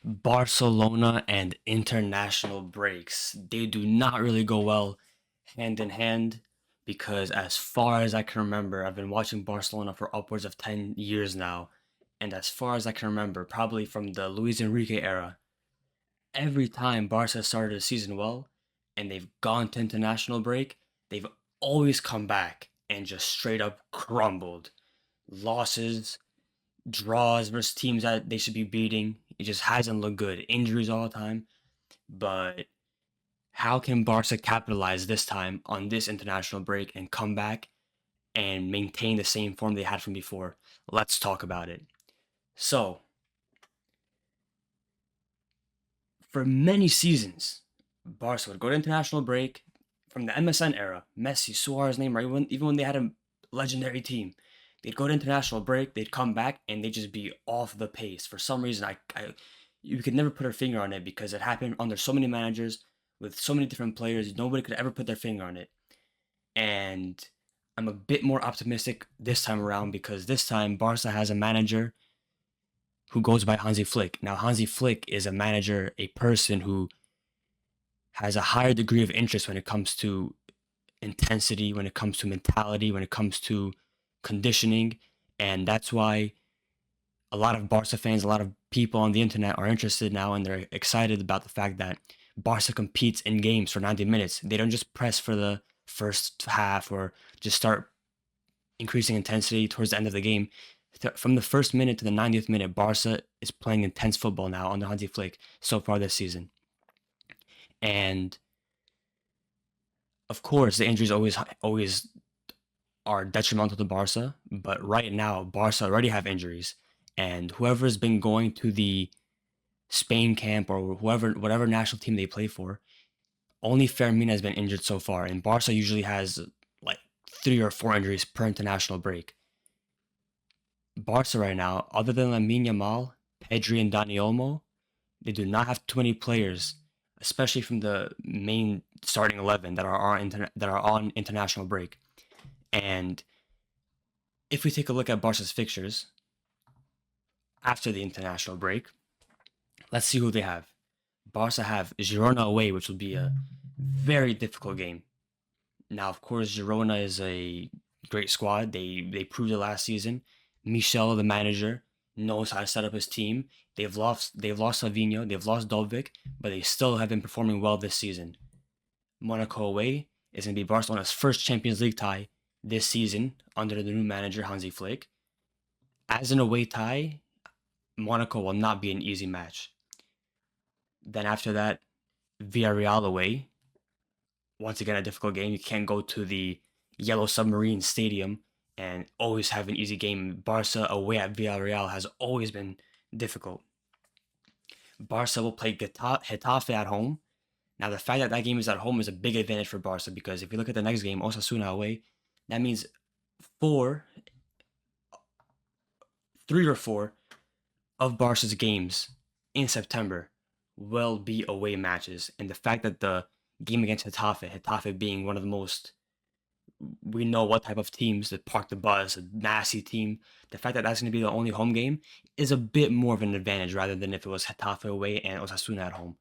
Barcelona and international breaks. They do not really go well hand in hand because, as far as I can remember, I've been watching Barcelona for upwards of 10 years now. And as far as I can remember, probably from the Luis Enrique era, every time Barca started a season well and they've gone to international break, they've always come back and just straight up crumbled. Losses, draws versus teams that they should be beating. It just hasn't looked good. Injuries all the time. But how can Barca capitalize this time on this international break and come back and maintain the same form they had from before? Let's talk about it. So, for many seasons, Barca would go to international break from the MSN era, Messi, Suarez, Neymar, even when they had a legendary team. They'd go to international break, they'd come back, and they'd just be off the pace. For some reason, you could never put a finger on it because it happened under so many managers with so many different players. Nobody could ever put their finger on it. And I'm a bit more optimistic this time around because this time Barca has a manager who goes by Hansi Flick. Now, Hansi Flick is a manager, a person who has a higher degree of interest when it comes to intensity, when it comes to mentality, when it comes to conditioning. And that's why a lot of Barca fans, a lot of people on the internet are interested now and they're excited about the fact that Barca competes in games for 90 minutes. They don't just press for the first half or just start increasing intensity towards the end of the game. From the first minute to the 90th minute, Barca is playing intense football now under Hansi Flick so far this season. And of course, the injuries always are detrimental to Barca, but right now Barca already have injuries, and whoever's been going to the Spain camp or whatever national team they play for, only Fermin has been injured so far, and Barca usually has like 3 or 4 injuries per international break. Barca right now, other than Lamine Yamal, Pedri, and Dani Olmo, they do not have too many players, especially from the main starting 11 that are on international break. And if we take a look at Barca's fixtures after the international break, let's see who they have. Barca have Girona away, which will be a very difficult game. Now, of course, Girona is a great squad. They proved it last season. Michel, the manager, knows how to set up his team. They've lost Savinho, they've lost Dovik, but they still have been performing well this season. Monaco away is going to be Barcelona's first Champions League tie this season under the new manager Hansi Flick. As an away tie, Monaco will not be an easy match. Then after that, Villarreal away. Once again, a difficult game. You can't go to the Yellow Submarine Stadium and always have an easy game. Barca away at Villarreal has always been difficult. Barca will play Getafe at home. Now, the fact that that game is at home is a big advantage for Barca because if you look at the next game, Osasuna away, that means 3 or 4 of Barca's games in September will be away matches. And the fact that the game against Getafe being one of the most, we know what type of teams that park the bus, a nasty team. The fact that that's going to be the only home game is a bit more of an advantage rather than if it was Getafe away and Osasuna at home.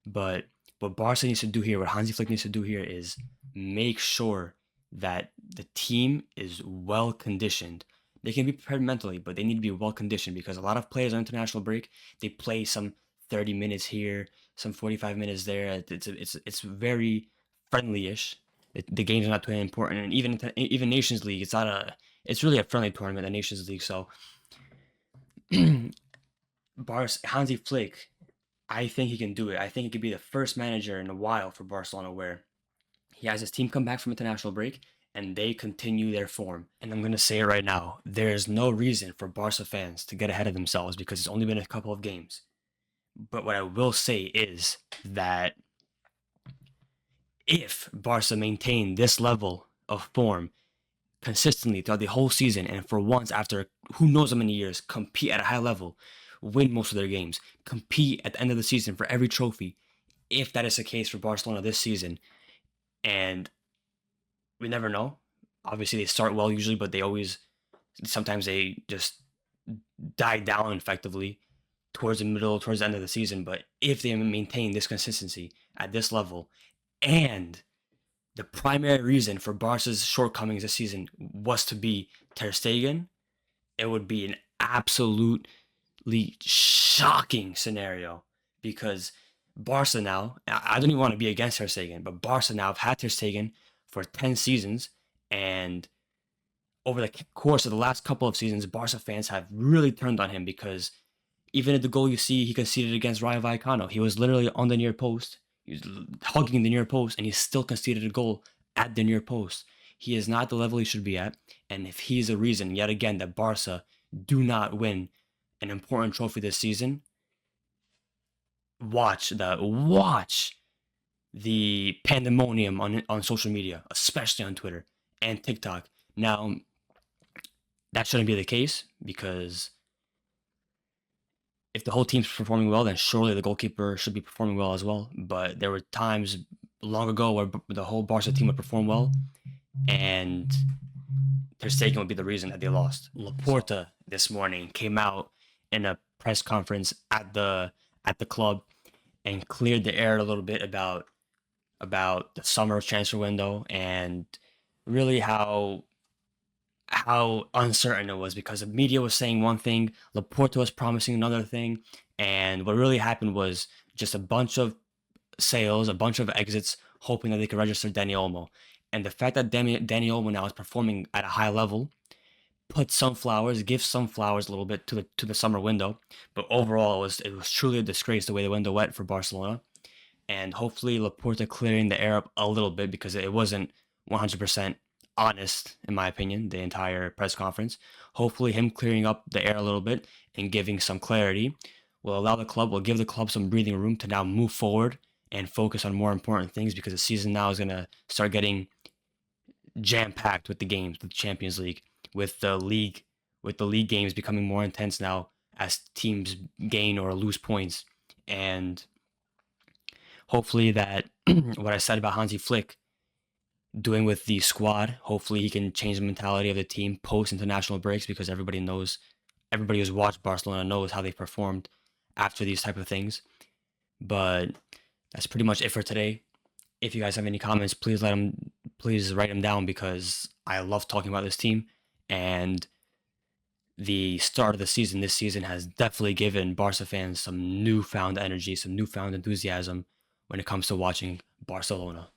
But what Barca needs to do here, what Hansi Flick needs to do here is make sure that the team is well conditioned. They can be prepared mentally, but they need to be well conditioned because a lot of players on international break, they play some 30 minutes here, some 45 minutes there. It's very friendly-ish. The games are not too important, and even Nations League, it's really a friendly tournament, the Nations League. So, Hansi Flick, I think he can do it. I think he could be the first manager in a while for Barcelona where he has his team come back from international break and they continue their form. And I'm going to say it right now, there is no reason for Barca fans to get ahead of themselves because it's only been a couple of games. But what I will say is that if Barca maintain this level of form consistently throughout the whole season and for once after who knows how many years compete at a high level, win most of their games, compete at the end of the season for every trophy, if that is the case for Barcelona this season, and we never know. Obviously, they start well usually, but sometimes they just die down effectively towards the end of the season. But if they maintain this consistency at this level, and the primary reason for Barca's shortcomings this season was to be Ter Stegen, it would be an absolutely shocking scenario because Barca now, I don't even want to be against Ter Stegen, but Barca now have had Ter Stegen for 10 seasons, and over the course of the last couple of seasons, Barca fans have really turned on him because even at the goal you see he conceded against Rayo Vallecano, he was literally on the near post. He was hugging the near post, and he still conceded a goal at the near post. He is not at the level he should be at, and if he's the reason, yet again, that Barca do not win an important trophy this season, watch the pandemonium on social media, especially on Twitter and TikTok. Now, that shouldn't be the case because if the whole team's performing well, then surely the goalkeeper should be performing well as well. But there were times long ago where the whole Barca team would perform well, and Ter Stegen would be the reason that they lost. Laporta this morning came out in a press conference at the club and cleared the air a little bit about the summer transfer window and really how uncertain it was because the media was saying one thing, Laporta was promising another thing, and what really happened was just a bunch of sales, a bunch of exits, hoping that they could register Dani Olmo. And the fact that Dani Olmo now is performing at a high level gives some flowers a little bit to the summer window, but overall it was truly a disgrace the way the window went for Barcelona. And hopefully Laporta clearing the air up a little bit because it wasn't 100% honest, in my opinion, the entire press conference. Hopefully him clearing up the air a little bit and giving some clarity will give the club some breathing room to now move forward and focus on more important things because the season now is going to start getting jam-packed with the games, with the Champions League, with the league games becoming more intense now as teams gain or lose points. And hopefully that what I said about Hansi Flick doing with the squad, hopefully he can change the mentality of the team post international breaks because everybody who's watched Barcelona knows how they performed after these type of things. But that's pretty much it for today. If you guys have any comments, please write them down because I love talking about this team, and the start of the season this season has definitely given Barca fans some newfound energy, some newfound enthusiasm when it comes to watching Barcelona.